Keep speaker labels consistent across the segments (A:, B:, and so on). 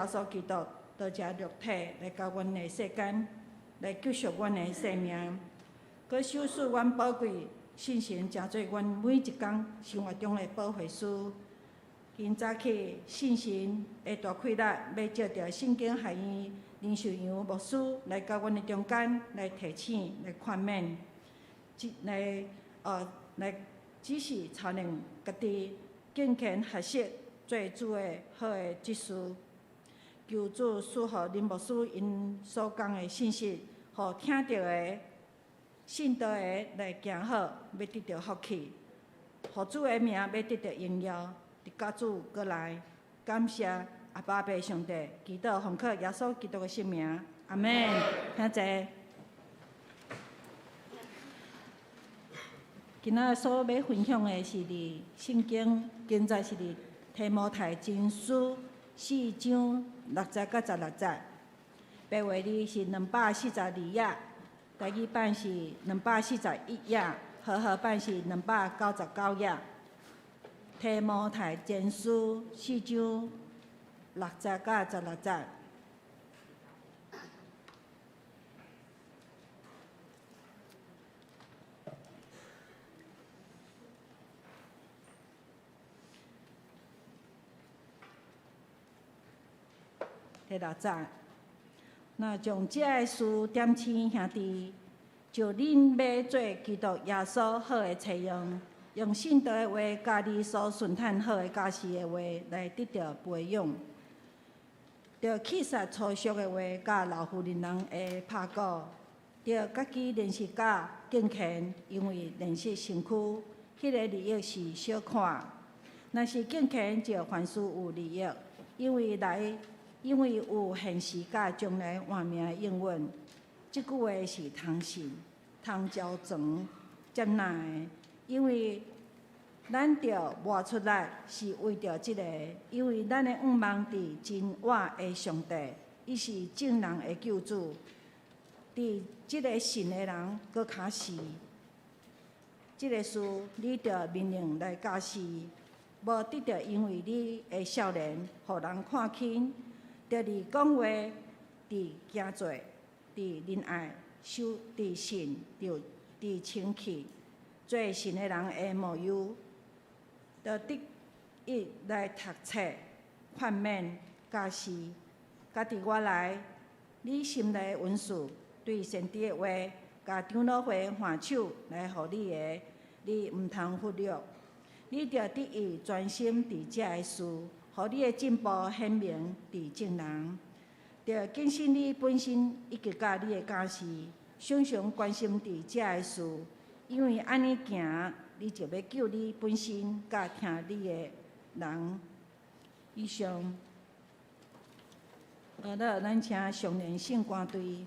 A: 耶稣基督道这肉体来到阮的世间，来救赎阮的生命，佮守护阮宝贵信心，成做阮每一天生活中的保护师。今早起，信心的大开力，要借着圣经学院林秀阳牧师来到阮的中间，来提醒、来劝勉，来指示操练家己敬虔学习，做主的好的执事。求主赐予林牧师因所讲的信息，互听到的、信道的来行好，要得到福气，互主的名要得到荣耀。伫甲主过来，感谢阿爸爸上帝，祈祷奉靠耶稣基督的圣名，阿门。听者，今仔所要分享的是伫圣经，现在是伫提摩太前书4章6节到16节，白话字是242页，台语版是241页，和合版是299页。提摩太前书4章6节到16节。第6节，那将这个事点醒兄弟，就恁要做基督耶稣好的采用。用信道的话，甲你所顺探好的家事的话来得到培养，着气煞粗俗的话，甲老妇人的拍鼓，着家己练习甲敬虔，因为练习身躯，迄个利益是小看。若是敬虔，就凡事有利益，因为有现实甲将来换命的应允。即句话是通信、通交传、接纳的。因为咱着活出来，是为着即个，因为咱的仰望伫真活的上帝，伊是正人的救主。伫即个信的人搁较是，即个事你着命令来假施，无得着因为你的少年，互人看轻，着伫讲话、伫行做、伫仁爱、伫信、伫清气。做信的人的模样，着得以来读册、劝勉、教示，家己我来，你心内的文字，对先知的话，甲长老会换手来互你的，你毋通忽略。你着得以专心伫遮个事，互你的进步显明伫正人。着更新你本身以及甲你的家事，常常关心伫遮个事。因为安尼行，你就要救你本身，甲听你的人。以上，咱请上联圣歌队。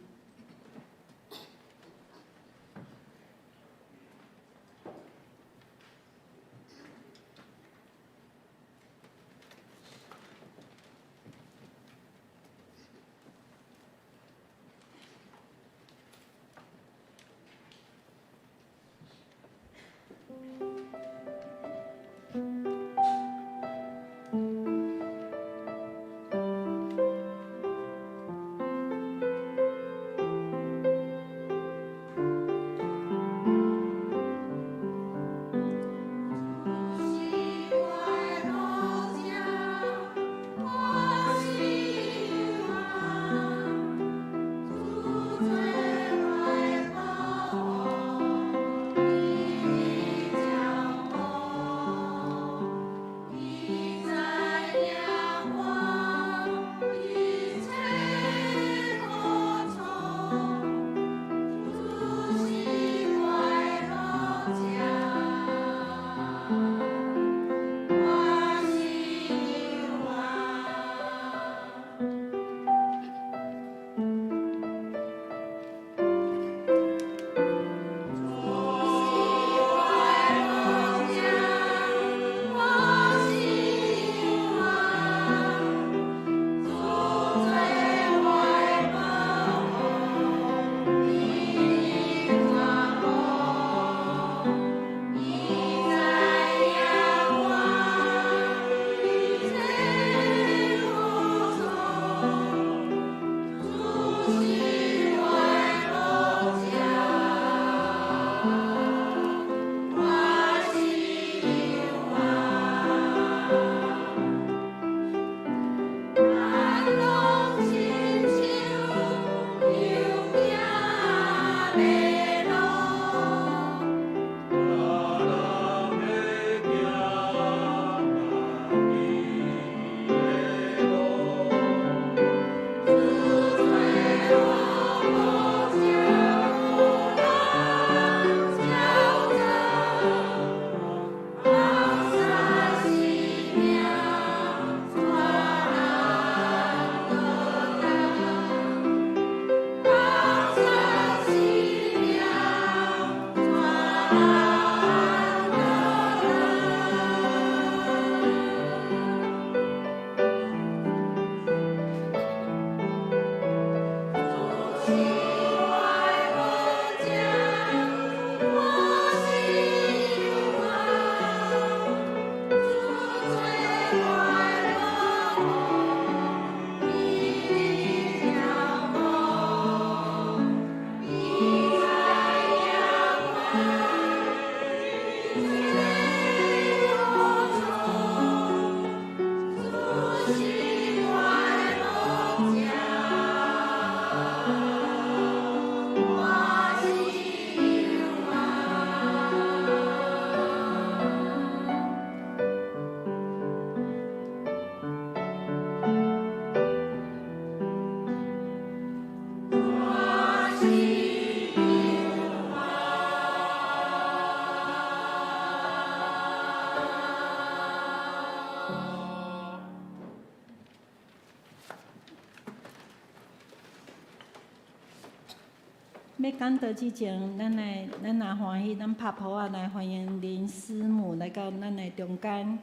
A: 要讲道之前，咱也欢喜，咱拍谱啊来欢迎林师母来到咱的中间。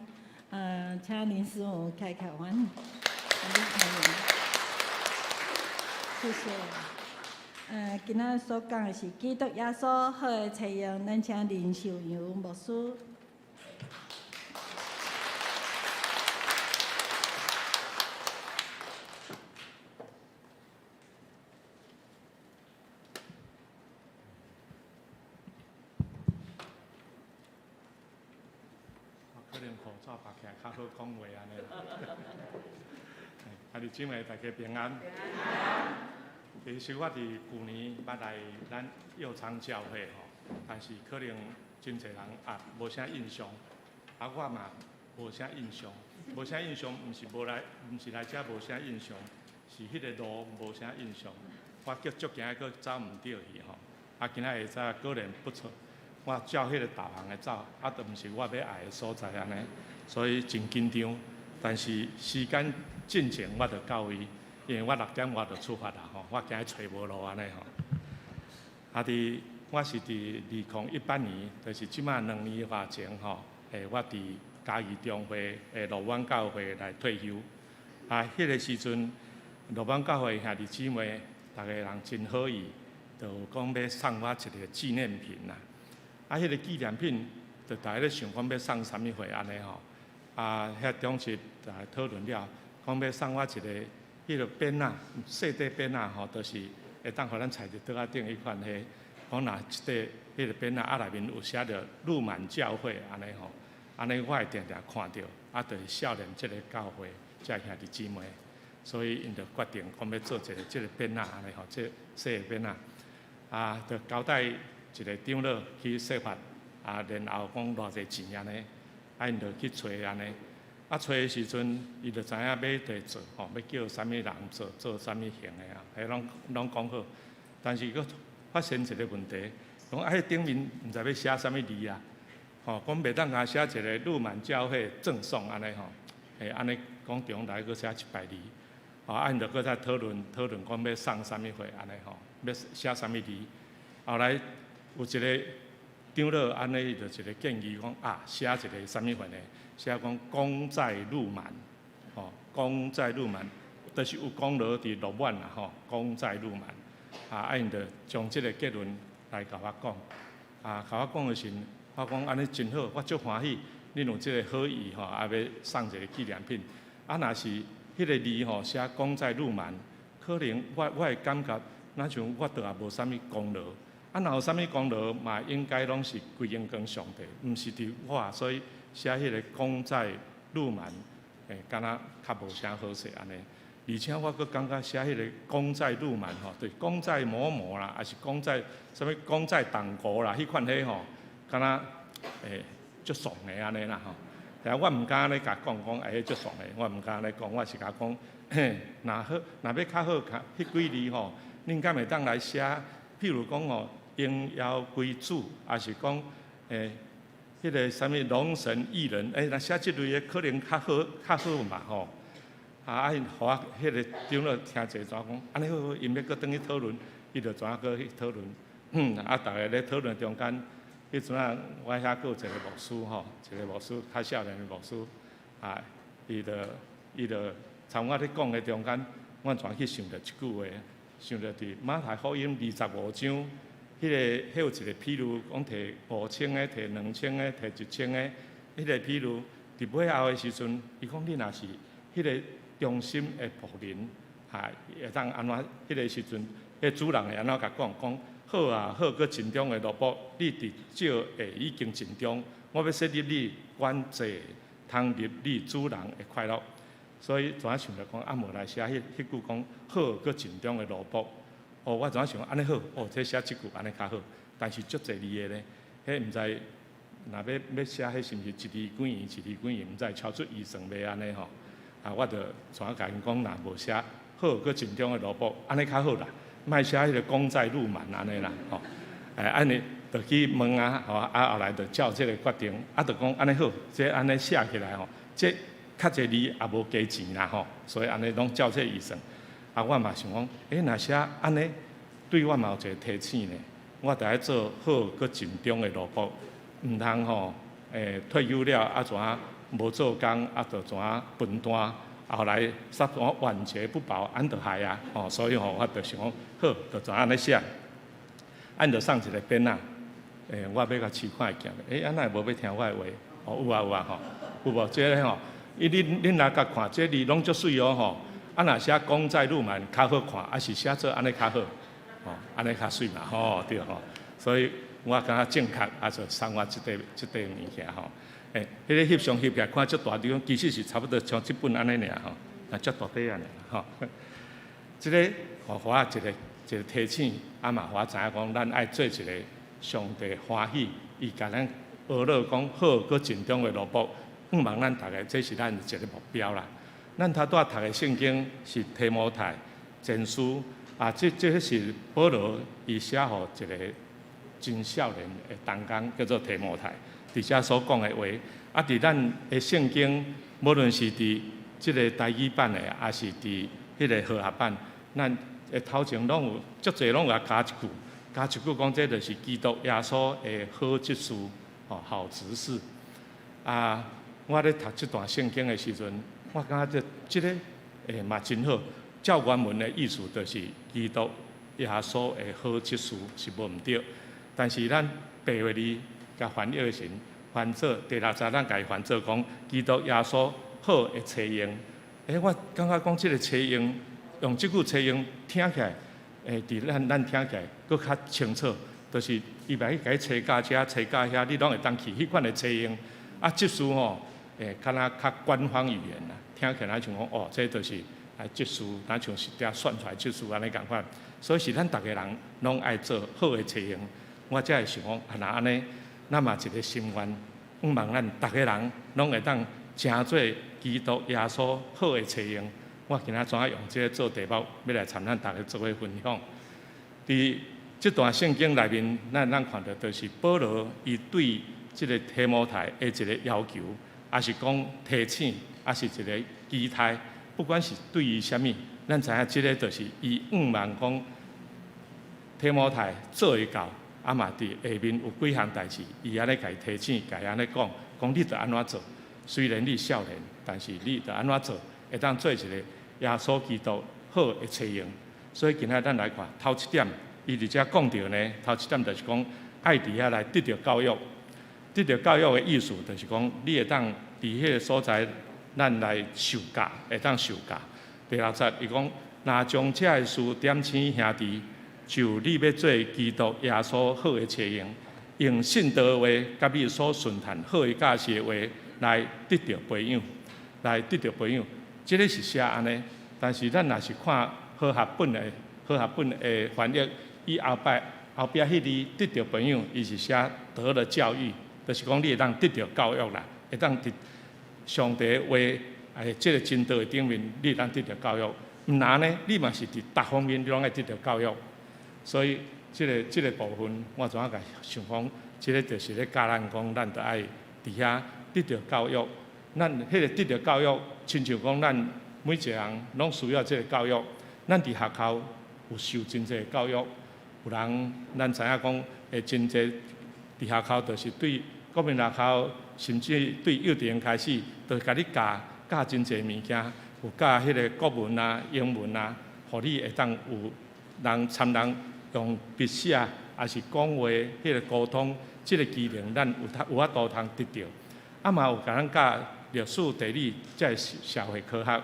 A: 请林师母开完，谢谢。今仔所讲的是基督耶稣好的采用，咱请林秀阳牧师。
B: 口罩拔起来，较好讲话安尼。啊，弟姊妹大家平安。其实我伫去年捌来咱药厂教会吼，但是可能真侪人无啥印象，我嘛无啥印象，毋是来遮无啥印象，是迄个路无啥印象。我叫足行佫走毋对去吼，今仔下早果然不错。我照迄个导航来走，都毋是我要爱的所在安尼，所以真紧张。但是时间进前我就到位，因为我6点我就出发啦吼，我惊找无路安尼吼。我是伫2018年，就是即马2年外前吼，我伫嘉义中会路湾教会来退休。迄个时阵，路湾教会兄弟姊妹，逐个人真好意，就讲要送我一个纪念品啦。迄个纪念品，就大家咧想讲要送啥物货安尼吼。遐中时就讨论了，讲要送我一个迄个鞭仔，细块鞭仔吼，就是会当互咱踩伫桌仔顶迄款迄。讲若一块迄个鞭仔内面有写着路满教会安尼吼，安尼我会定定看到，就是少年即个教会，即个兄弟姊妹，所以因就决定讲要做即个鞭仔安尼吼，即细个鞭仔，就交代一个长老去设法，然后讲偌济钱安尼，因就去找安尼，找的时阵，伊就知影要地做吼，要叫啥物人做啥物型的迄拢讲好，但是佫发生一个问题，讲迄顶面毋知要写啥物字啊，吼，讲袂当甲写一个路满教会赠送安尼吼，安尼讲中来佫写100字，因就佫再讨论讲要送啥物货安尼吼，要写啥物字，后来。有一个长老安尼就一个建议讲写一个啥物货呢？写讲功在路满，吼，功在路满，就是有功劳伫路满啦，吼，功在路满。因就将即个结论来甲我讲，甲我讲的时，我讲安尼真好，我足欢喜，恁有即个好意吼，要送一个纪念品。若是迄个字吼写功在路满，可能我会感觉，若像我倒也无啥物功劳。若有啥物功劳嘛，应该拢是归因跟上帝，毋是伫我，所以写迄个功在路满，敢若较无啥好势安尼。而且我佫感觉写迄个功在路满吼，对，功在某某啦，还是功在啥物功在党国啦，迄款迄吼，敢若足爽的安尼啦吼。但我毋敢安尼甲讲足爽的，我毋敢安尼讲，我是甲讲，若要较好，迄几字吼，恁敢会当来写？譬如讲吼。应邀归主，也是讲迄个啥物龙神异人，若写即类的可能较好嘛吼。互我迄个长老听者怎讲，安尼好，因要搁转去讨论，伊就怎搁去讨论。逐个咧讨论中间，迄阵我遐搁有一个牧师吼，一个牧师较少年的牧师，伊就参我咧讲的中间，我全去想着一句话，想着伫马太福音25章。迄有一个譬如讲摕5000个、摕2000个、摕1000个，迄个譬如伫尾后的时阵，伊讲你若是迄个忠心的仆人，会当安怎？迄个时阵，迄主人会安怎甲讲？好啊，好，搁尽忠的奴仆，你伫少下已经尽忠，我要设立你管制，通入你主人的快乐。所以怎想着讲，无来写迄句讲好，搁尽忠的奴仆。我怎想安尼好？这写即句安尼较好，但是足侪字的咧，迄毋知若要写迄是毋是一字几元，毋知超出预算袂安尼吼。我就全甲因讲，若无写好，搁尽忠的萝卜，安尼较好啦。莫写迄个功在路满安尼啦，吼。安尼就去问吼，后来就照即个决定，就讲安尼好，即安尼写起来吼，即较侪字也无加钱啦吼，所以安尼拢照这预算。我嘛想讲，若写安尼，对我嘛有一个提醒呢，我著爱做好佮尽忠的萝卜，毋通吼退休了啊怎啊无做工啊就怎啊分担，后来煞怎啊晚节不保，安得害啊！所以我著想讲好，就怎安尼写，按着送一个编仔，我要甲试看会见，安那无要听我的话？有啊有啊有无？这个恁来甲看，这字拢足水哦若写功在路满较好看，还是写做安尼较好？安尼较水嘛，对所以我感觉正确，就送我即块物件迄个翕相翕起来看足大张，其实是差不多像即本安尼尔足大底安尼即个互我一个提醒，嘛互我知影讲，咱爱做一个上帝欢喜，伊甲咱学了讲好佮尽忠的萝卜，希望咱大家这是咱一个目标啦。咱头拄仔读的圣经是提摩太前书这是保罗伊写互一个真少年的同工，叫做提摩太，伫遮所讲的话，伫咱的圣经，无论是伫即个台语版的，还是伫迄个和合版，咱的头前拢有足侪拢有加一句讲，这就是基督耶稣的好执事，好执事。我咧读即段圣经的时阵，我感觉即个嘛真好。照原文的意思就是基督耶稣的好执事是无毋对，但是咱白话字甲翻译的时，翻做第六节，咱家翻做讲基督耶稣好的采用。我感觉讲即个采用，用即句采用听起来，伫咱听起来佫较清楚，就是伊袂去甲伊采到遮、采到遐，你拢会当去迄款的采用。执事敢若较官方语言啦，听起来像讲这就是执事，咱像是遐算出来执事安尼共款。所以是咱逐个人拢爱做好的采用。我才会想讲，若安尼，咱嘛一个心愿，希望咱逐个人拢会当成做基督耶稣好的采用。我今仔怎用这个做题目，要来参咱大家做伙分享。伫这段圣经内面，咱看到就是保罗伊对这个提摩太的一个要求，也是讲提醒，也是一个期待。不管是对于什么，咱知影这个就是伊希望讲提摩太做会到，嘛伫下面有几项代志，伊安尼甲伊提醒，甲伊安尼讲你着安怎做。虽然你少年，但是你着安怎做，会当做一个耶稣基督好的采用。所以今仔咱来看头一点，伊伫遮讲到呢，头一点就是讲爱伫遐来得到教育。得到教育的意思就是讲，你会当伫迄个所在，咱来受教，会当受教。第六节伊讲，若将这个事点醒兄弟，就你要做基督耶稣好的采用，用信道话甲你所顺谈好的教示的话来得到培养，来得到培养。这个是写安尼，但是咱若是看和合本的翻译，伊后壁迄字得到培养，伊是写得了教育，就是讲你会当得到教育啦，会当伫上帝话这个真道的顶面，你会当得到教育。毋然呢，你嘛是伫各方面拢爱得到教育。所以这个部分，我怎甲想讲，这个就是咧教咱讲，咱着爱伫遐得到教育。咱迄个得到教育，亲像讲咱每一个人拢需要这个教育。咱伫学校有受真济教育，有人咱知影讲，真济伫学校就是对国民学校，甚至对幼稚园开始，就甲你教真济物件，有教迄个国文啊、英文啊，互你会当有人参人用笔写，还是讲话迄个沟通，这个技能咱有法度通得到。嘛有甲咱教历史、地理，这是社会科学，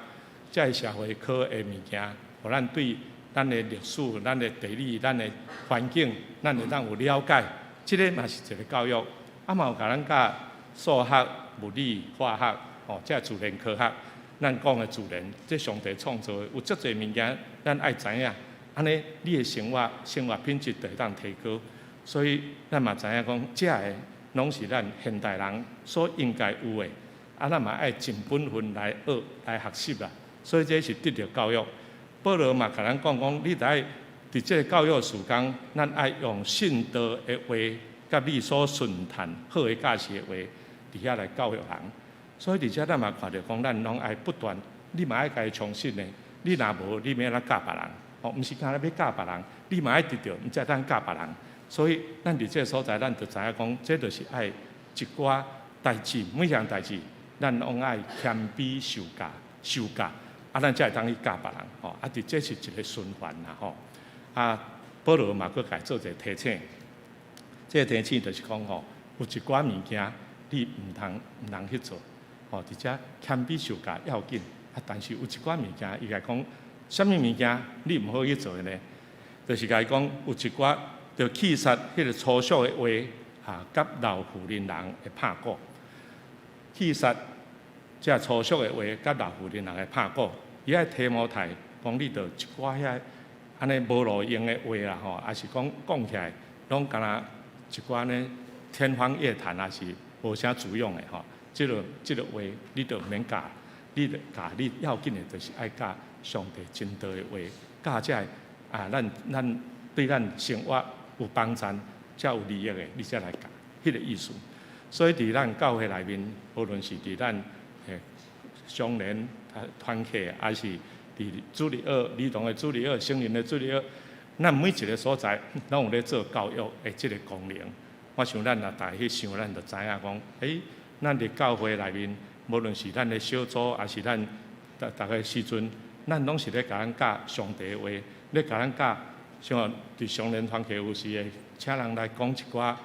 B: 这是社会科的物件，互咱对咱的历史、咱的地理、咱的环境，咱会当有了解。这个嘛是一个教育。嘛有甲咱教数学、物理、化学，这自然科学。咱讲的自然，这上帝创造的，有足侪物件，咱爱知影。安尼，你的生活品质就会当提高。所以，咱嘛知影讲，这个拢是咱现代人所应该有的。咱嘛爱尽本分来学、来学习啦。所以，这是得到教育。保罗嘛，甲咱讲，你得爱伫这个教育时间，咱爱用信道的话，甲你所顺谈好的教示的话，伫遐来教育人。所以，而且咱嘛看到讲，咱拢爱不断，你嘛爱家己相信的。你若无，你免来教别人。吼，毋是干那要教别人，你嘛爱得到，毋才当教别人。所以咱伫这个所在，咱就知影讲，这就是爱一寡代志，每项代志，咱拢爱谦卑受教，咱才会当去教别人，吼。这是一个循环啦，吼。保罗嘛，佫家做一个提醒，这个提醒就是讲，吼，有一寡物件你毋通去做，吼，而且谦卑受教要紧。但是有一寡物件，伊来讲，什么物件你毋好去做呢？就是甲伊讲，有一寡着气杀迄个粗俗的话，甲老妇人会拍鼓。气杀这粗俗的话，甲老妇人会拍鼓。伊爱提摩太讲，你着一寡遐安尼无路用的话啦，吼，也是讲起来，拢敢若一寡呢天方夜谭，也是无啥主用的吼。即个话，你着毋免教。你教你要紧的，就是爱教上帝真道的话，教这咱对咱生活有帮助，才有利益的，你才来教，迄个意思。所以伫咱教会内面，无论是伫咱相连团契，还是伫主日学、儿童的主日学、成人的主日学，咱每一个所在，拢有咧做教育的即个功能。我想咱若大家去想，咱就知影讲，咱伫教会内面。无论是咱的小组，还是咱逐个时阵，咱拢是咧甲咱教上帝的话，咧甲咱教，像伫上联团契有时会请人来讲一寡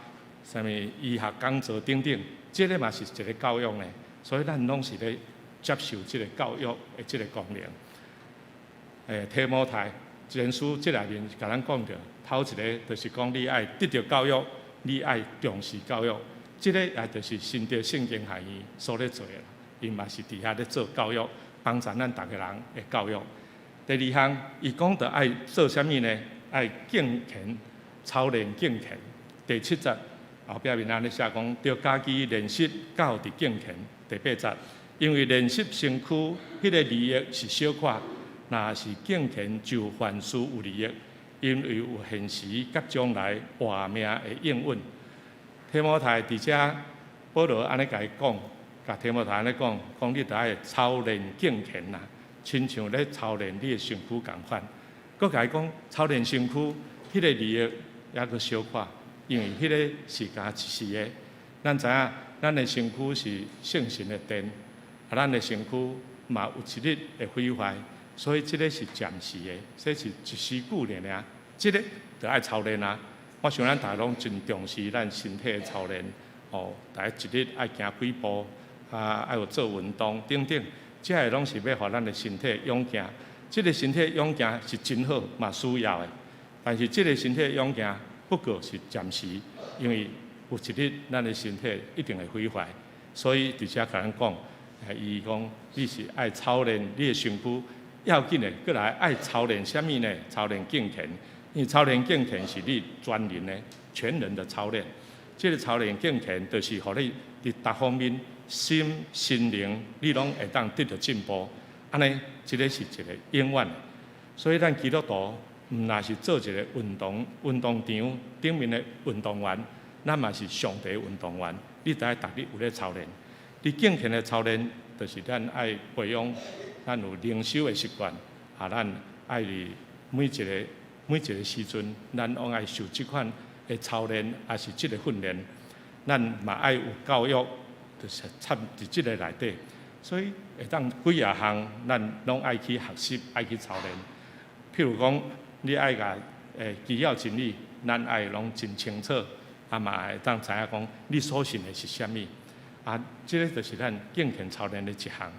B: 啥物医学讲座等等，这个嘛是一个教育呢。所以咱拢是咧接受这个教育的这个功能。提摩太前书这内面甲咱讲着，头一个就是讲你爱得到教育，你爱重视教育。这个也就是新约圣经下伊所咧做的，伊嘛是伫遐咧做教育，帮助咱逐个人的教育。第二项，伊讲着爱做啥物呢？爱敬虔，操练敬虔。第7节后壁面安尼写讲，着家己练习教伫敬虔。第8节，因为练习身躯迄个利益是小可，若是敬虔就凡事有利益，因为有现时甲将来活命的应允。提摩太伫遮，保罗安尼甲伊讲，甲提摩太安尼讲，你着爱操练敬虔啦，亲像咧操练你的身躯共款。佮甲伊讲，操练身躯，迄个利益也阁小可，因为迄个是甲一时的。咱知影，咱的身躯是圣神的殿，咱的身躯嘛有一日会毁坏，所以即个是暂时的，这是一时久尔。即个着爱操练啊。我想咱大家拢真重视咱身体的操练，大家一日爱行几步，爱有做运动等等，这个拢是要互咱的身体勇健。这个身体勇健是真好，嘛需要的。但是这个身体勇健不过是暂时，因为有一日咱的身体一定会毁坏。所以伫遮甲咱讲，伊讲你是爱操练你的身躯，要紧的，过来爱操练啥物呢？操练敬虔。因为操练敬虔是你全人的、全人的操练。这个操练敬虔，就是互你伫各方面心、心灵，你拢会当得到进步。安尼，这个是一个永远的。所以咱基督徒，毋若是做一个运动场顶面的运动员，咱嘛是上帝运动员。你得爱逐日有咧操练。你敬虔的操练，就是咱爱培养咱有灵修的习惯，咱爱伫每一个时阵，咱拢爱受即款的操练，也是即个训练。咱嘛爱有教育，就是掺伫即个内底。所以会当几啊项，咱拢爱去学习，爱去操练。譬如讲，你爱甲基要真理，咱爱拢真清楚，嘛会当知影讲你所信的是啥物。即个就是咱敬虔操练的一项。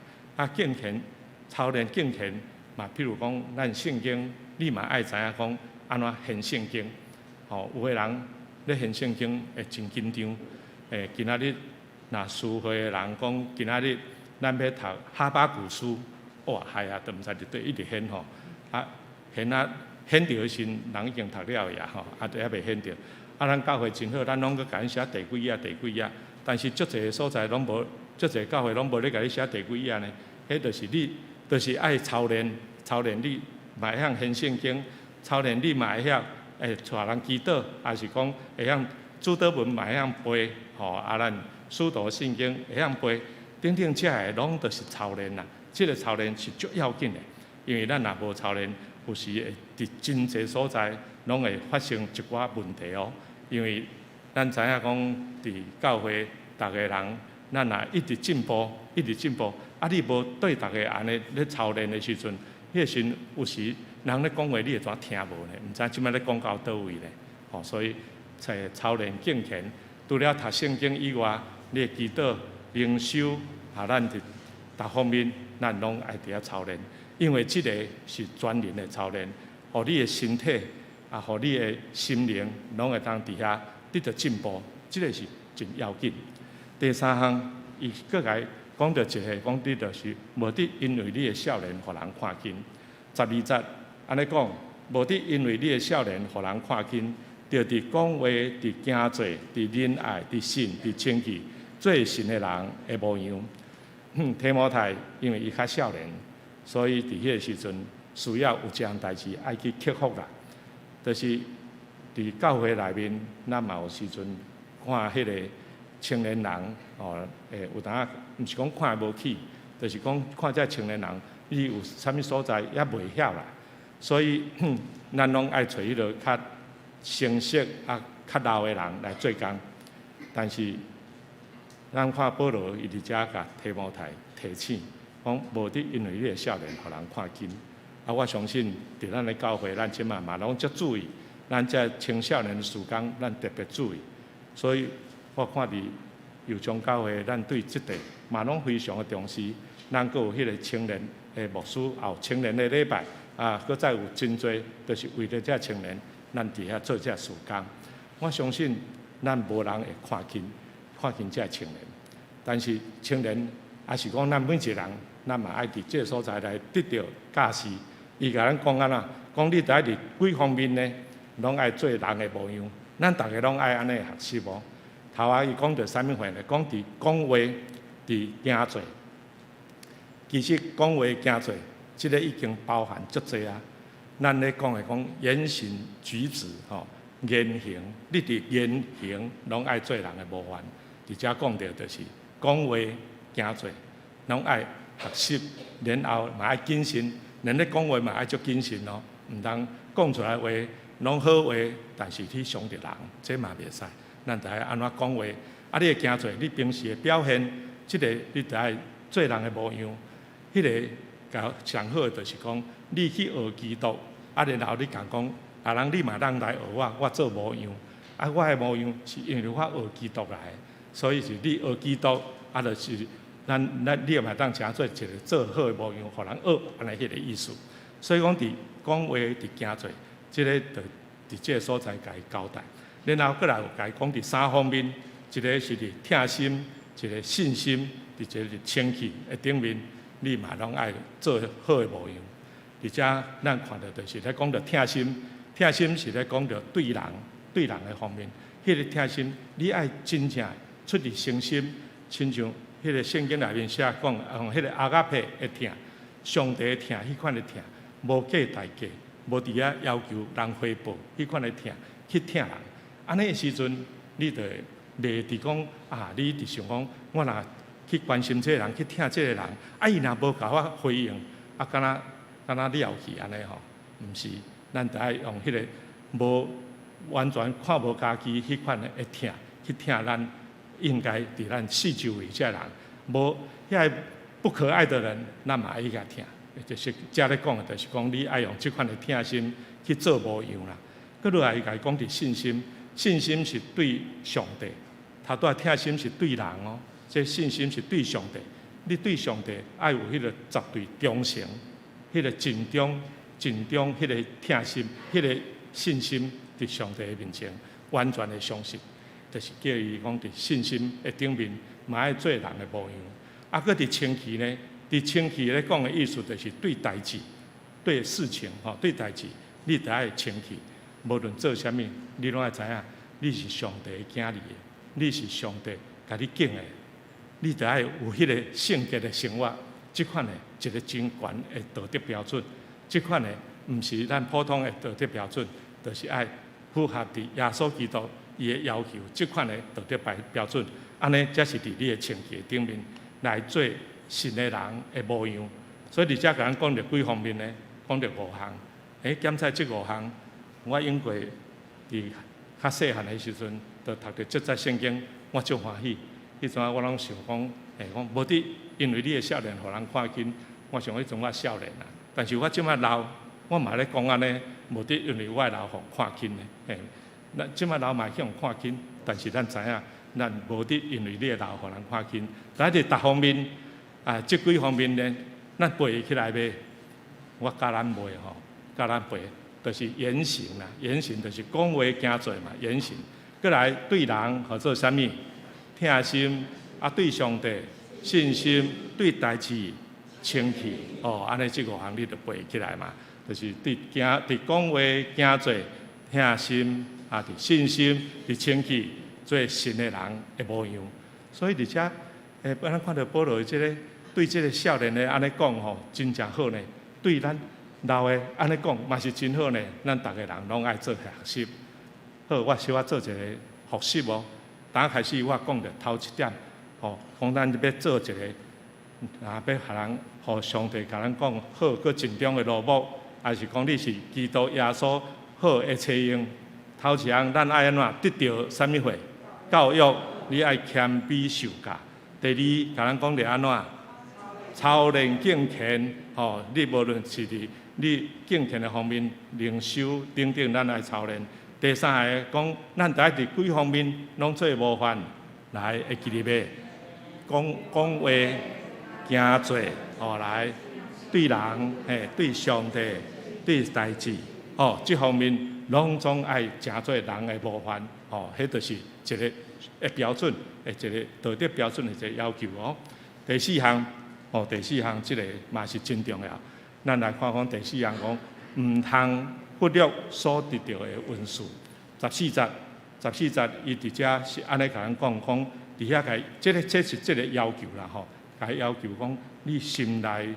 B: 敬虔操练敬虔嘛，譬如讲咱圣经。你嘛爱知影讲安怎献圣经，有个人咧献圣经会真紧张。今仔日若书会的人讲，今仔日咱要读哈巴谷书，哇，系啊，都毋知伫对一直献吼。献着的时，人已经读了呀吼，都还未献着。咱教会真好，咱拢搁甲因写第几页，但是足侪所在拢无，足侪教会拢无咧甲你写第几页呢？迄就是你，就是爱操练你。嘛会晓献圣经，操练你嘛会晓带人祈祷，也是讲会晓主祷文嘛会晓背，咱使徒圣经会晓背，等等这个拢都是操练啦。这个操练是足要紧的，因为咱若无操练，有时会伫真侪所在拢会发生一寡问题哦。因为咱知影讲，伫教会逐个人，咱若一直进步，一直进步，啊，你无对逐个安尼咧操练的时阵，迄个时有时人咧讲话，你会怎听无呢？毋知即摆咧讲到倒位咧？吼，所以操练敬虔，除了读圣经以外，你的祈祷、灵修，咱伫逐方面，咱拢爱伫遐操练。因为即个是全人的操练，互你的身体，互你的心灵，拢会当伫遐得到进步，即个是真要紧。第三项，伊佫来讲到一个，讲你就是无得因为你的少年，互人看见。12节安尼讲，无得因为你的少年，互人看见，着伫讲话、伫行做、伫仁爱、伫信、伫清气，做神的人的模样。提摩太因为伊较少年。所以伫迄个时阵，需要有一项代志爱去克服啦，就是伫教会内面，咱嘛有时阵看迄个青年人有当毋是讲看无起，就是讲看这青年人，伊有啥物所在也袂晓啦。所以咱拢爱找迄个较成熟较老的人来做工。但是咱看保罗伊伫遮甲提摩太提醒。讲无得因为你的少年，互人看见。我相信伫咱的教会，咱即嘛拢足注意，咱这青少年的事工，咱特别注意。所以我看伫佑中教会，咱对即块嘛拢非常的重视。咱阁有迄个青年的牧师，也有青年的礼拜，阁再有真多，就是为了这青年，咱伫遐做这事工。我相信咱无人会看见这青年，但是青年也是讲咱每一个人。咱嘛爱伫即个所在来得到教示，伊甲咱讲安怎？讲你伫伫几方面呢，拢爱做人的模样。咱逐个拢爱安尼学习无？头伊讲到啥物货呢？讲伫讲话、伫行做。其实讲话、行做，即个已经包含足济啊。咱咧讲的讲言行举止言行，你伫言行拢爱做人的模范。伫遮讲到就是讲话、行做，拢爱。学习，然后嘛爱谨慎，咱咧讲话嘛爱足谨慎哦，毋通讲出来话拢好话，但是去伤着人，这嘛袂使。咱着爱安怎讲话，你会行做，你平时的表现，即个你着爱做人的模样。迄个上好就是讲，你去学基督，然后你讲人你嘛当来学我做模样，我的模样是因为我学基督来的，所以是你学基督，就是。你也嘛当诚做一个做好的模样，互人学安尼迄个意思。所以讲伫讲话、伫行做，即个就伫即个所在甲伊交代。然后过来有甲伊讲伫三方面，一个是伫听心，一个信心，一个是清气的顶面，你嘛拢爱做好的模样。而且咱看到就是咧讲到听心，听心是咧讲到对人的方面。迄个听心，你爱真正出于诚心，亲像。迄个圣经内面写讲，迄个阿加佩会听，上帝听，迄款的听，无计代价，无伫遐要求人回报，迄款的听，去听人。安尼的时阵，你就袂伫讲你伫想讲，我若去关心这个人，去听这个人，伊若无甲我回应，敢若了去安尼吼，毋是，咱着爱用迄个无完全看无家己迄款的会听，去听咱。应该伫咱四周围遮人，无遐不可爱的人，咱嘛爱伊甲听。就是遮咧讲的，就是讲你爱用即款的听心去做模样啦。佮落来伊甲伊讲伫信心，信心是对上帝，头拄仔听心是对人哦。这信心是对上帝，你对上帝爱有迄个绝对忠诚，迄个尽忠、迄个听心、迄个信心伫上帝的面前完全的相信。就是叫伊讲伫信心的顶面，嘛爱做人的模样。佮伫清气呢？伫清气咧讲的意思，就是对代志、对事情对代志，你得爱清气。无论做啥物，你拢爱知影，你是上帝的囝儿的，你是上帝甲你敬的，你得爱有迄个圣洁的生活。即款的一个真悬的道德标准，即款的毋是咱普通的道德标准，就是爱符合伫耶稣基督。伊的要求，即款的道德标准，安尼才是伫你的清气顶面来做神的人的模样。所以，而且甲咱讲着几方面呢？讲着5项，检查这5项，我用过伫较细汉的时阵，就读着这节圣经，我足欢喜。迄阵我拢想讲，讲无伫因为你的少年，互人看紧，我想迄阵我少年啊。但是我即摆老，我嘛咧讲安尼，无伫因为我的老互看紧的，咱即摆老嘛去互看紧，但是咱知影，咱无伫因为你的老互人看紧，咱伫逐方面即几方面呢，咱背起来袂。我教咱背吼，教咱背，就是言行啦，言行就是讲话行做嘛，言行。过来对人或做啥物，疼心对上帝信心，对代志清气，安尼即5项你就背起来嘛。就是伫讲话行做，疼心伫信心，伫清气，做神的人的模样。所以而且咱看到保罗即个对即个少年的安尼讲吼，真正好呢。对咱老的安尼讲嘛是真好呢。咱逐个人拢爱做学习。好，我小做一个复习哦。打开始我讲着头1点，讲咱要做一个，要互人，互上帝甲咱讲好，佮尽忠的路目，还是讲你是基督耶稣好的采用。头一项，咱爱安怎得到啥物货？教育，你爱谦卑受教。第二，甲咱讲着安怎？操练敬虔，你无论是伫你敬虔的方面、灵修等等，咱来操练。第三个讲，咱在伫几方面拢做模范，来会记入的。讲话、行做，来对人、对上帝、对代志，这方面拢总爱诚做人的模范，迄就是一个标准，一个道德标准的一个要求哦。第四项。第四项即个嘛是真重要。咱来看看第四项讲，唔通忽略所得到的恩赐。14节，伊伫遮是安尼甲咱讲，伫遐个，这是即个要求啦吼，甲伊要求讲，你心内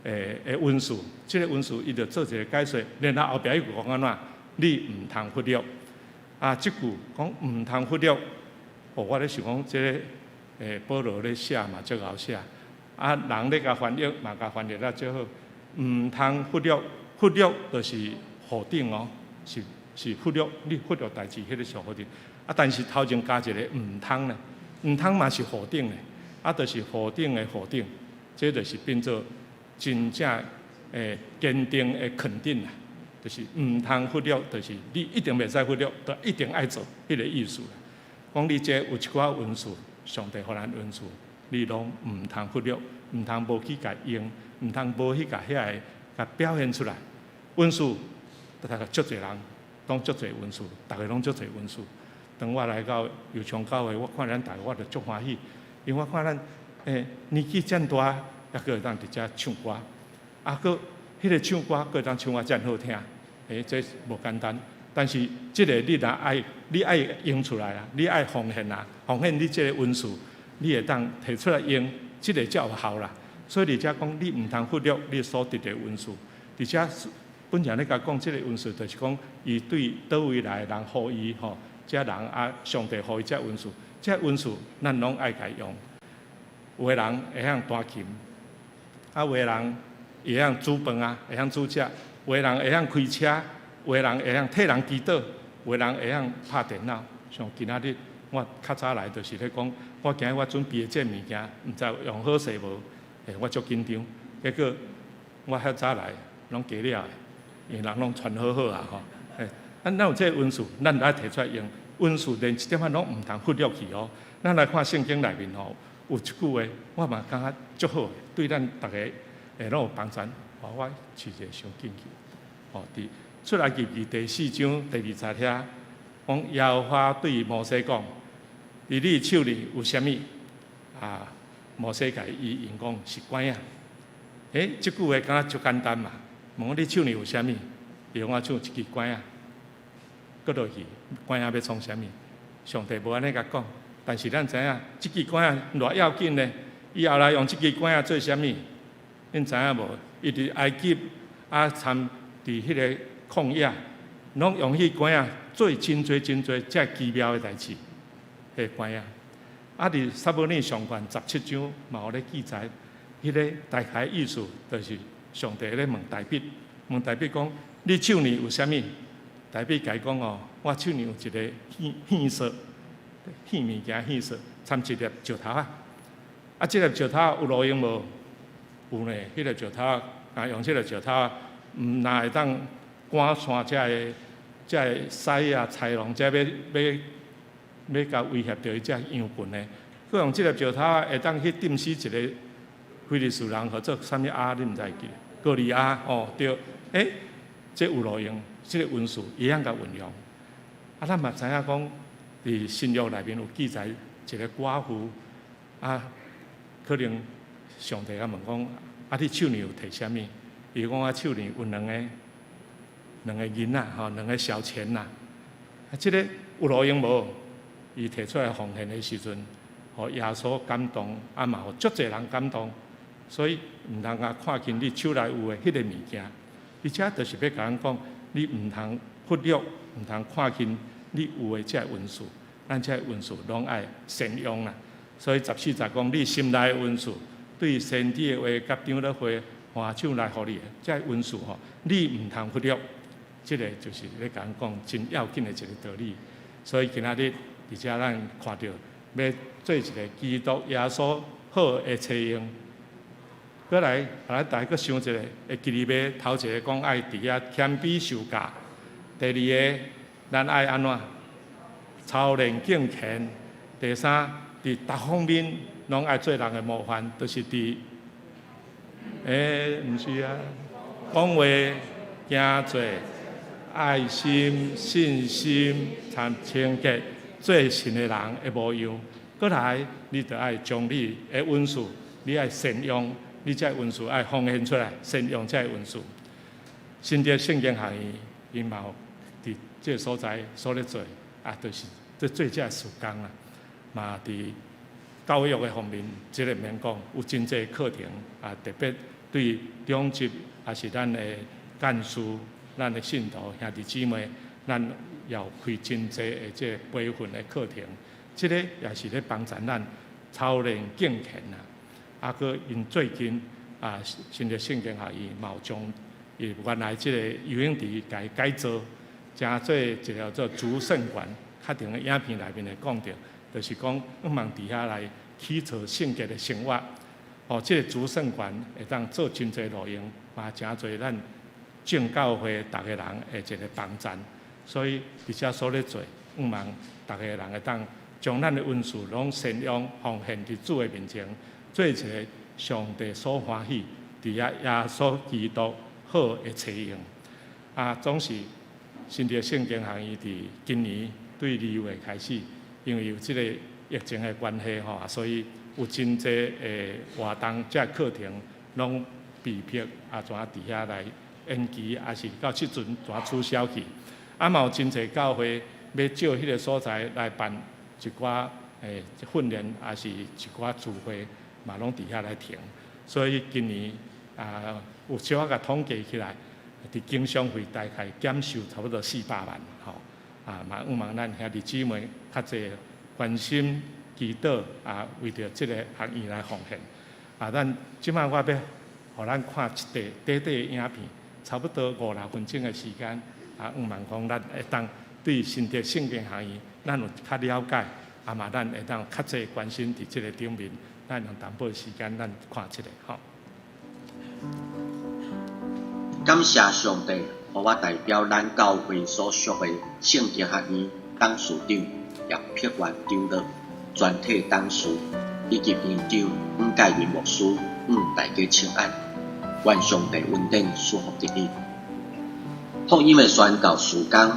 B: 的恩赐，即个恩赐伊就做一个解说，然后后壁伊讲安怎，你唔通忽略。即句讲唔通忽略，我咧想讲，即个保罗咧写嘛，足好写。人咧甲翻译嘛，甲翻译得最好。唔通忽略，忽略就是否定哦，是忽略，你忽略代志，迄个上否定。但是头前加一个唔通呢，唔通嘛是否定的，就是否定的否定，这就是变做真正坚定的肯定啦。就是唔通忽略，就是你一定袂使忽略，就一定爱做，迄个意思啦。讲你这有一寡恩赐，上帝互咱恩赐。你拢唔通忽略，唔通无去甲用，唔通无去甲遐个甲表现出来。恩赐，大概足侪人拢足侪恩赐，大家拢足侪恩赐。当我来到油厂教会，我看咱大家我就足欢喜，因为我看咱年纪遮大，也个会当伫遮唱歌，个迄个唱歌个会当唱啊遮好听，这无简单。但是即个你爱用出来啊，你爱奉献啊，奉献你即个恩赐。你会当提出来用，即个才有效啦。所以而且讲，你唔通忽略你所得的恩赐。而且本人咧甲讲，即个恩赐就是讲，伊对倒位来人互伊吼，即人上帝互伊即恩赐，即恩赐咱拢爱甲用。有个人会晓弹琴，有个人会晓煮饭会晓煮食，有个人会晓开车，有个人会晓替人祈祷，有个人会晓拍电脑。像今仔日我较早来就是咧讲。我今日我准备的这物件，毋知用好势无？我足紧张。结果我较早来，拢加了的，因为人拢传好好啊吼。咱有这恩赐，咱来提出来用。恩赐连一点仔拢毋通忽略去哦。咱来看圣经内面吼，有一句话，我嘛感觉足好的，对咱大家拢有帮助。我试者上进去。伫出埃及记第4章第20遐，讲耶和华对摩西讲。伫你手里有啥物？摩西甲伊用讲是拐啊。即句话敢若足简单嘛。问你手里有啥物？伊讲我手一支拐啊。搁落去，拐啊要创啥物？上帝无安尼甲讲，但是咱知影，即支拐啊偌要紧呢？伊后来用即支拐啊做啥物？恁知影无？伊伫埃及参伫迄个旷野，拢用迄拐啊做真侪遮奇妙的代志。迄关啊，伫撒母耳上卷17章嘛有咧记载，迄个大概意思就是上帝咧问大卫讲：你手呢有啥物？代表家讲哦，我手呢有一个线索，线物件线索，掺一粒石头啊。啊，这粒石头有路用无？有呢，迄粒石头啊，用这粒石头，哪会当赶山这个狮啊、豺狼，这要甲威胁到伊只羊群呢？佮用这粒石头会当去钉死一个非利士人，或者啥物啊？你毋知记？哥利亚哦，对，这有路用，这个文书一样甲运用。啊，咱嘛知影讲，伫新约内面有记载一个寡妇啊，可能上帝甲问讲，啊，你手里有摕啥物？伊讲我手里有两个银仔吼，两个小钱呐。啊，这个有路用无？伊摕出来奉献的时阵，互耶稣感动，啊嘛，互足侪人感动。所以毋通啊看轻你手内有的迄个物件，而且就是要甲咱讲，你毋通忽略，毋通看轻你有的这文书，咱这文书拢爱善用啦。所以14节讲，你心内的文书，对先知的话甲长老会换手来互你的这文书吼，你毋通忽略。这个就是咧甲咱讲真要紧的一个道理。所以今仔日，而且咱看到要做一个基督耶稣好的采用。过来，咱大家想一个，会记哩要头一个讲爱伫遐谦卑受教，第二个咱爱安怎操练敬虔，第三伫各方面拢爱做人的模范，就是伫毋是啊，讲话、行做、爱心、信心、清洁、做神的人的模样。过来，你就爱将你的文书，你爱善用。你这文书爱奉献出来，善用这文书。新的圣经学院，因嘛伫这个所在所咧做，啊，就是做这事工啦。嘛伫教育的方面，这个免讲，有真济课程啊，特别对中级也是咱的干事、咱的信徒兄弟姊妹，咱要开真济的这培训的课程。这个也是咧帮助咱操练敬虔啦。啊，佮因最近啊，新的圣经学院嘛有将伊原来即个游泳池改改造，加做一条做主圣馆。较长的影片内面会讲到，就是讲往伫遐来起造圣洁的生活。哦，即个主圣馆会当做真侪路用，嘛诚侪咱正教会逐个人的一个帮衬。所以伫遮所咧做，望逐个人会当将咱的文书拢善用奉献伫主的面前。做一个上帝所欢喜，伫遐耶稣基督好的采用。啊，总是新的圣经学院伫今年对2月开始，因为有即个疫情的关系吼，所以有真济的活动、这课程拢被迫啊，全伫遐来延期，也是到即阵全取消去。啊，嘛有真济教会要借迄个所在来办一寡训练，也是一寡聚会。嘛，拢伫遐来停，所以今年啊，有小可甲统计起来，伫经商会大概减收差不多400万，吼啊，嘛望咱兄弟姊妹较侪关心祈祷啊，为着即个学院来奉献啊。咱即摆我要互咱看一短的影片，差不多5-6分钟的时间啊，望讲咱会当对新的圣经学院，咱有较了解，啊嘛，咱会当较侪关心伫即个顶面。咱用淡薄时间，咱看一下，吼。
C: 感谢上帝，互我代表咱教会所属的圣经学院董事长叶碧元长老、全体董事以及院长吴介元牧师，大家请安。愿上帝恩典祝福伫你。福音的宣教事工，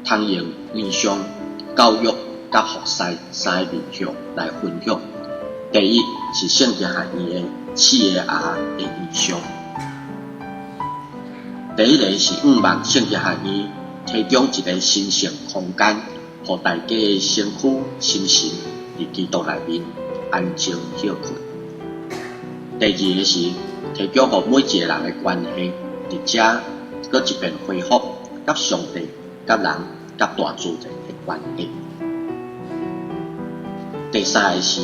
C: 通用面向教育甲服侍3个面向来分享。第一是圣经学院的4个R的意向。第一个是望圣经学院提供一个神圣空间，让大家的身躯、心神伫基督内面安静休困。第二个是提供予每一个人的关系伫遮搁一遍恢复甲上帝、甲人、甲大自然的关系。第三个是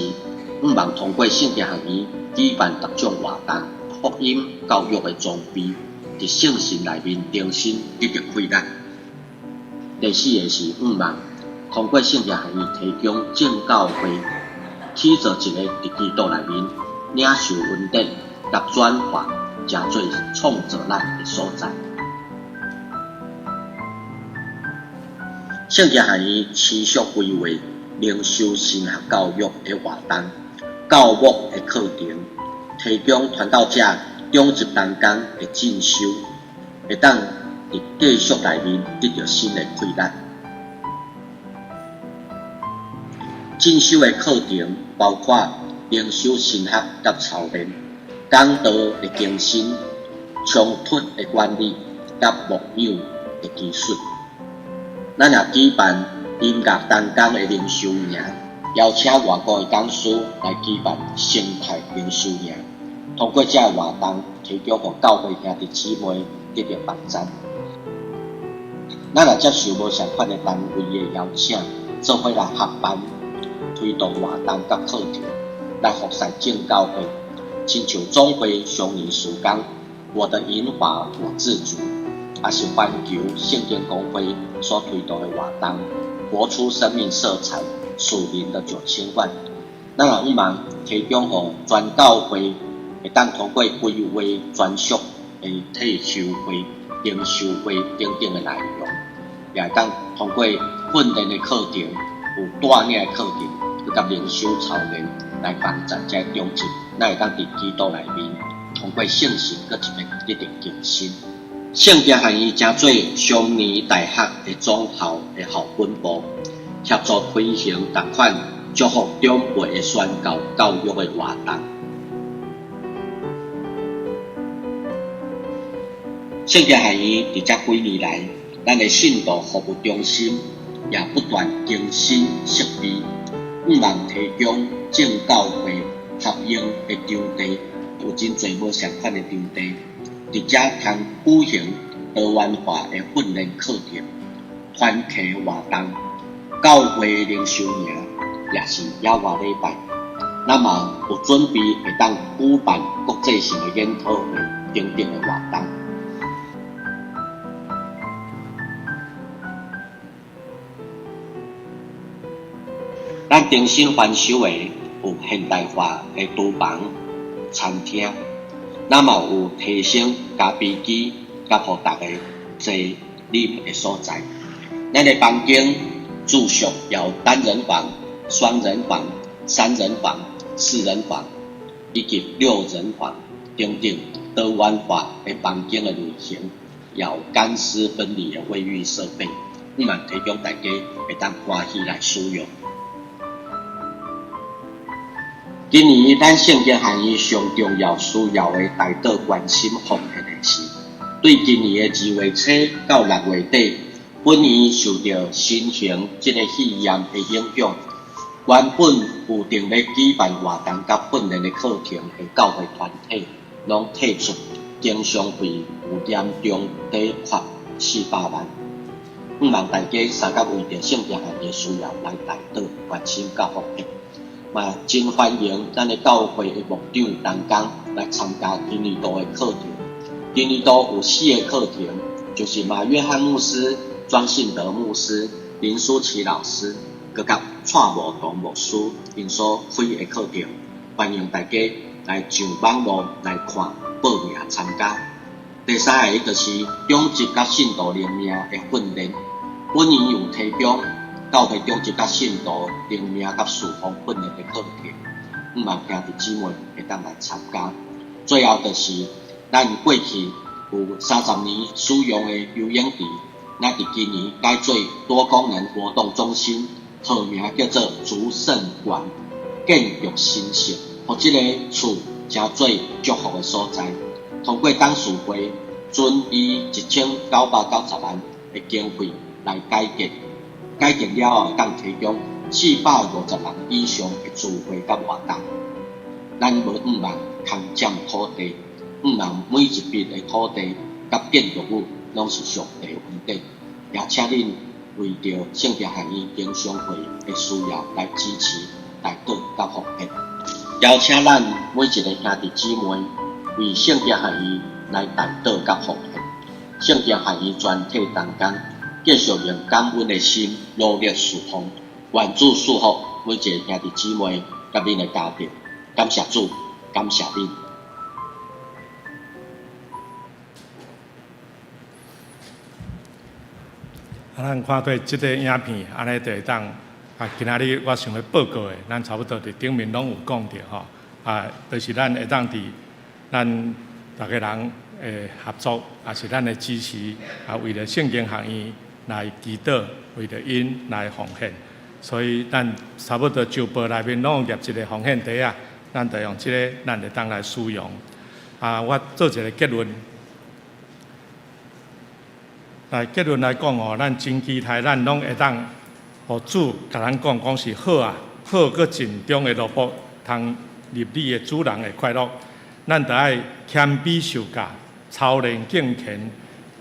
C: 望通过圣经学院举办各种活动、福音教育的装备，伫圣神内面重新得到开展。第四个是望通过圣洁含义提供正教会起造一个伫基督内面领受恩典甲转化，诚做创造咱的所在。圣洁含义持续规划灵修神学教育的活动、教牧的课程，提供传道者中级同工的进修，会当伫继续内面得到新的开展。进修的课程包括灵修神学甲操练、讲道的更新、冲突的管理甲牧养的技术。咱也举办音乐同工的灵修营，邀请外国的讲师来举办生态灵修营，通过这活动提供予教会兄弟姊妹得到帮助。咱也接受无相关的单位的邀请，做伙来合办推动活动甲课程，来服侍正教会，亲像总会常年事工，我的银华我自主，也是环球圣经公会所推动的活动，活出生命色彩，属灵的9000万。咱也望提供予全教会会当通过规划专属的退休会、灵修会等等的内容，也会当通过训练的课程、有带领的课程，佮灵修操练来帮助这中级，咱会当伫基督内面通过圣神佮一面得到更新。圣洁含义诚做双年大学的总校的校本部，协助推行同款祝福长辈的宣教教育的活动。圣洁含义伫这几年来，咱的信徒服务中心也不断更新设备，望提供正教会合用的场地，有真侪无相款的场地。伫遮通举行多元化的训练课程、团契活动、教会灵修营，也是野外礼拜。咱嘛有准备会当举办国际性的研讨会等等的活动。咱重新翻修的有现代化的厨房、餐厅。咱嘛有提升咖啡机，甲互大家坐啉的所在。咱的房间住宿有单人房、双人房、3人房、4人房，以及6人房等等多元化的房间的类型，也有干湿分离的卫浴设备，望提供大家会当欢喜来使用。今年咱圣洁含义上重要需要的大岛关心奉献的是，对今年的2月初到6月底，本年受到新型这个肺炎的影响，原本有定要举办活动甲训练的课程的教会团体，拢退出经常费有严重抵缺400万。望大家三甲为着圣洁含义的需要来大岛关心甲奉献。嘛，真欢迎咱的教会的牧长同工来参加今年度的课程。今年度有4个课程，就是马约翰牧师、庄信德牧师、林舒琪老师，佮蔡慕同牧师因所开的课程，欢迎大家来上网络来看报名参加。第3个就是中级甲信徒灵命的训练，本年有提供教会中级甲信徒灵命甲侍奉训练的课程，望兄弟姊妹会当来参加。最后就是咱过去有30年使用的游泳池，咱伫今年改做多功能活动中心，号名叫做竹圣馆，建育新设，互这个厝诚做祝福的所在。通过董事会准以1990万的经费来改建。改建了后，当提供450人以上的聚会甲活动。咱无望空占土地，望每一笔的土地甲建筑物拢是上帝恩典，也请恁为着圣洁含义经常会的需要来支持大岛甲奉献。邀请咱每一个兄弟姊妹为圣洁含义来带导甲奉献。圣经学院全体同工继续用感恩的心努力侍奉，愿主祝福每一个兄弟姊妹甲恁的家庭。感谢主，感谢恁。
B: 咱看对即个影片，安尼就会当今仔日我想要报告的，咱差不多伫顶面拢有讲到吼，就是咱会当伫咱大家人的合作，也是咱的支持，为了圣经学院来祈祷，为了因来奉献，所以咱差不多就报内面拢有列一个奉献袋啊，咱就用即个咱会当来使用。我做一个结论。结论来讲吼，咱真期待咱拢会当，互主甲咱讲是好啊，好搁尽忠的萝卜，通入你的主人的快乐。咱就爱谦卑受教，操练敬虔，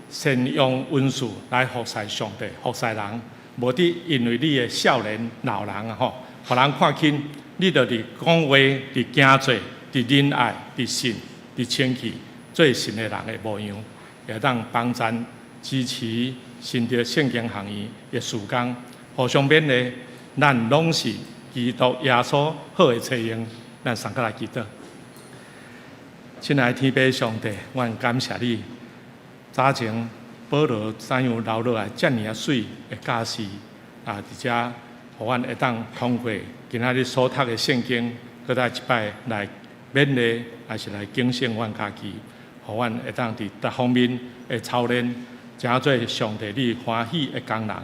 B: 善用温顺来服侍上帝、服侍人。无得因为你的少年老人啊吼，互人看轻，你就伫讲话、伫行做、伫仁爱、伫信、伫清气，做神的人的模样，会当帮咱。支持新的圣经学院的事工，互相勉励，咱拢是基督耶稣好的采用。咱上课来祈祷。亲爱的天父上帝，阮感谢你，早前保罗怎样留落来遮尔啊水的教示而且互阮会当通过今仔日所读的圣经，搁再一摆来勉励，还是来警醒阮家己，互阮会当伫各方面的操练。诚做上帝你欢喜的工人，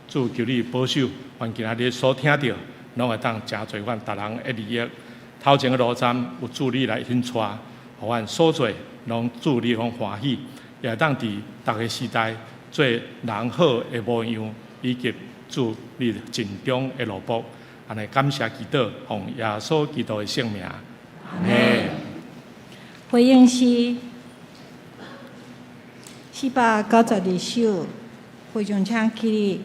B: 主求你保守，阮今仔日所听到，拢会当诚做阮逐人的利益。头前的路站有主你来引带，互阮所做拢主你拢欢喜，也会当伫逐个时代做人好的模样，以及主你尽忠的萝卜。安尼感谢祈祷，奉耶稣基督的圣名。
A: 回应是。492首，非常请起立。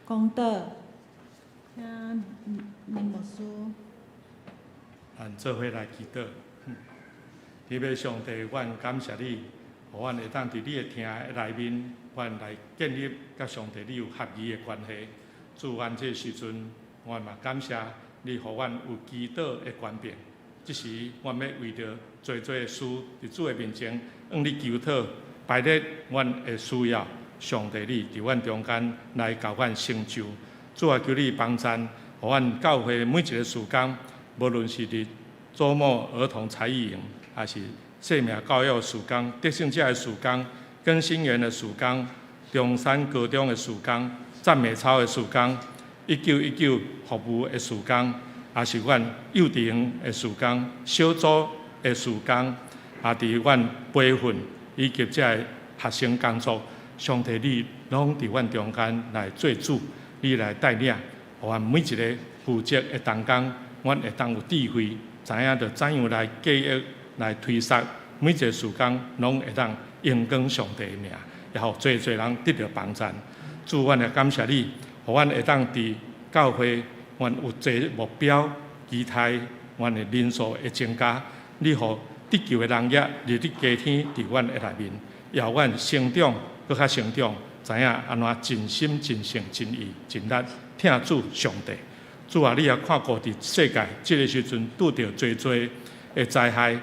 A: 功德，请林牧师。
B: 咱做伙来祈祷。天父上帝，阮感谢你，互阮会当伫你的听的内面，阮来建立甲上帝你有合宜的关系。主，阮这时阵，阮嘛感谢你，互阮有祈祷的权柄。即时，阮要为着做的事，伫主的面前，向你求讨，摆列阮的需要，上帝你伫阮中间来甲阮成就。主啊，求你帮赞，互阮教会每一个事工，无论是伫周末儿童才艺营，还是生命教育事工、得胜者的事工、更新园的事工、中山高中的事工、赞美操的事工、1919服务的事工，也是阮幼稚园的事工、小组的事工，也伫阮培训以及这学生工作，上帝你拢伫阮中间来做主，你来带领，互阮每一个负责的同工，阮会当有智慧，知影着怎样来计划、来推塞每一个事工，拢会当荣光上帝的名，也互侪侪人得到帮助。主，阮也感谢你，互阮会当伫教会，阮有一个目标，期待阮的人数会增加。你互得救的人也日日加添伫阮的内面，也互阮成长，搁较成长，知影安怎尽心、尽性、尽意、尽力听主上帝。主啊，你也看顾伫世界，这个时阵拄着侪的灾害，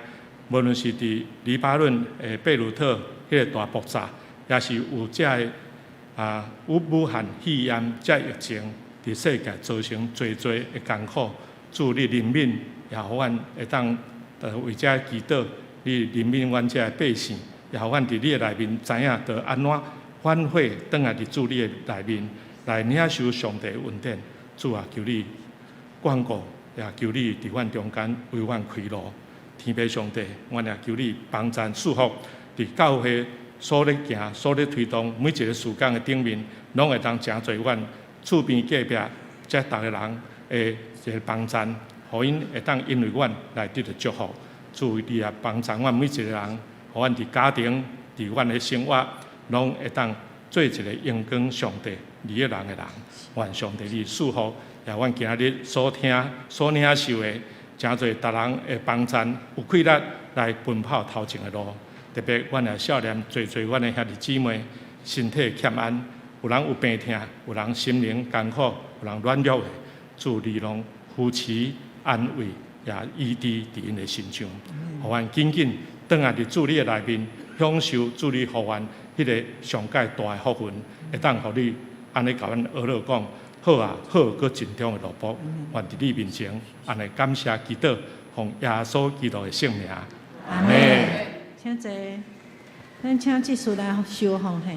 B: 无论是伫黎巴嫩的贝鲁特迄个大爆炸，也是有这个武汉肺炎这疫情，伫世界造成侪的艰苦。主你怜悯，也互阮会当为这祈祷，你怜悯阮这百姓，也互阮伫你的内面知影着安怎反悔，转来伫主你的内面来领受上帝的恩典。主啊，求你眷顾，也求你伫阮中间为阮开路。天父上帝，阮也求你帮助祝福伫教会所咧行、所咧推动每一个事工的顶面，拢会当诚侪阮厝边隔壁这逐个人的一个帮助，互因会当因为阮来得到祝福。主你也帮助阮每一个人，互阮伫家庭、伫阮的生活，拢会当做一个荣光上帝利益人的人。愿上帝你祝福，也阮今日所听、所领受的，诚侪逐人会帮助，有气力来奔跑头前的路。特别阮也少年侪阮的兄弟姊妹，身体欠安，有人有病痛，有人心灵艰苦，有人软弱的，主你拢扶持、安慰，也医治伫因的身上，互阮紧紧转来伫主你的内面，享受主你互阮迄个上界大的福分，会当互你安尼甲阮学乐讲，好啊，好，搁尽忠的路步，愿伫你面前安尼感谢祈祷，奉耶稣基督的圣名，
A: 阿门。请坐，咱请技术来收奉献。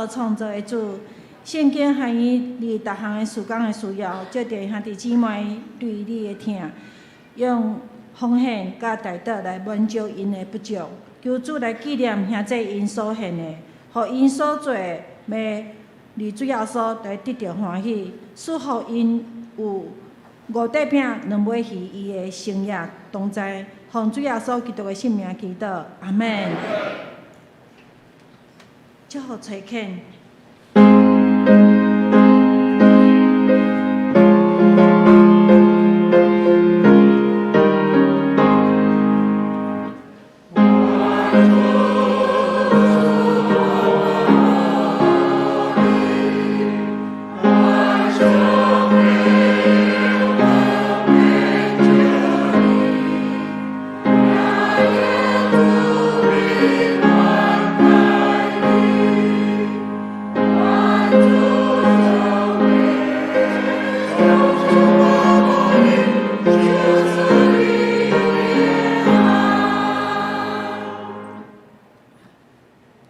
A: 创造的主，圣经含伊你逐项的事工的需要，借着兄弟姊妹对你的听，用奉献甲代祷来满足因的不足。求主来纪念兄弟因所献的，互因所做，袂而主耶稣就会得到欢喜，赐福因有5块饼、2尾鱼，伊的生业同在。奉主耶稣基督的圣名祈祷，阿门。祝福崔肯。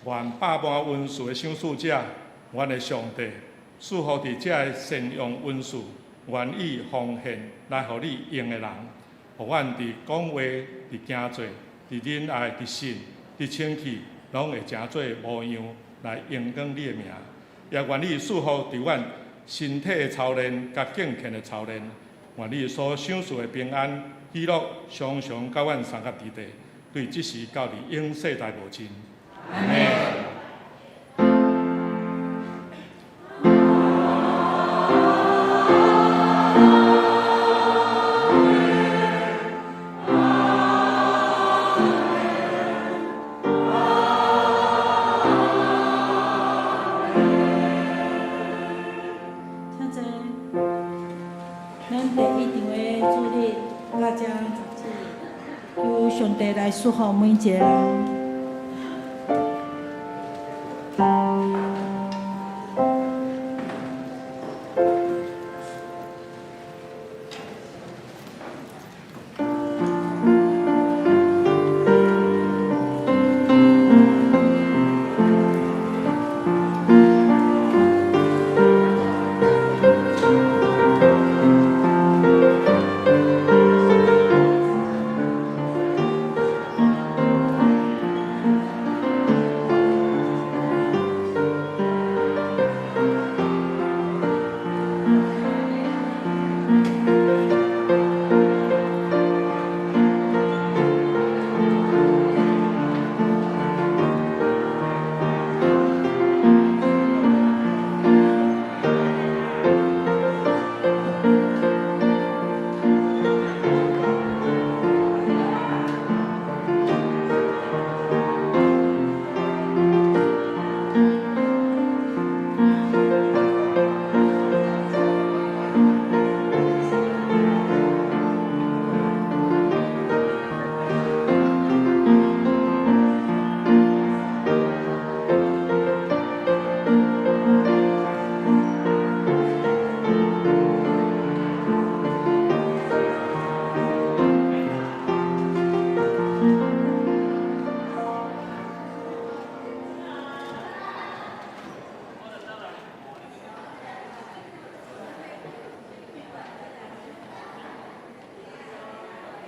B: 愿百般温顺的赏赐者，阮的上帝，赐福伫遮的善用温顺、愿意奉献来互你用的人，互阮伫讲话、伫行做、伫忍爱、伫信、伫清气，拢会诚做模样来荣光你的名。也愿你赐福伫阮身体的操练、甲敬虔的操练，愿你所赏赐的平安、喜乐，常常甲阮三甲伫地，对即时到伫永世代无尽。阿门。求上帝来祝福每一个人。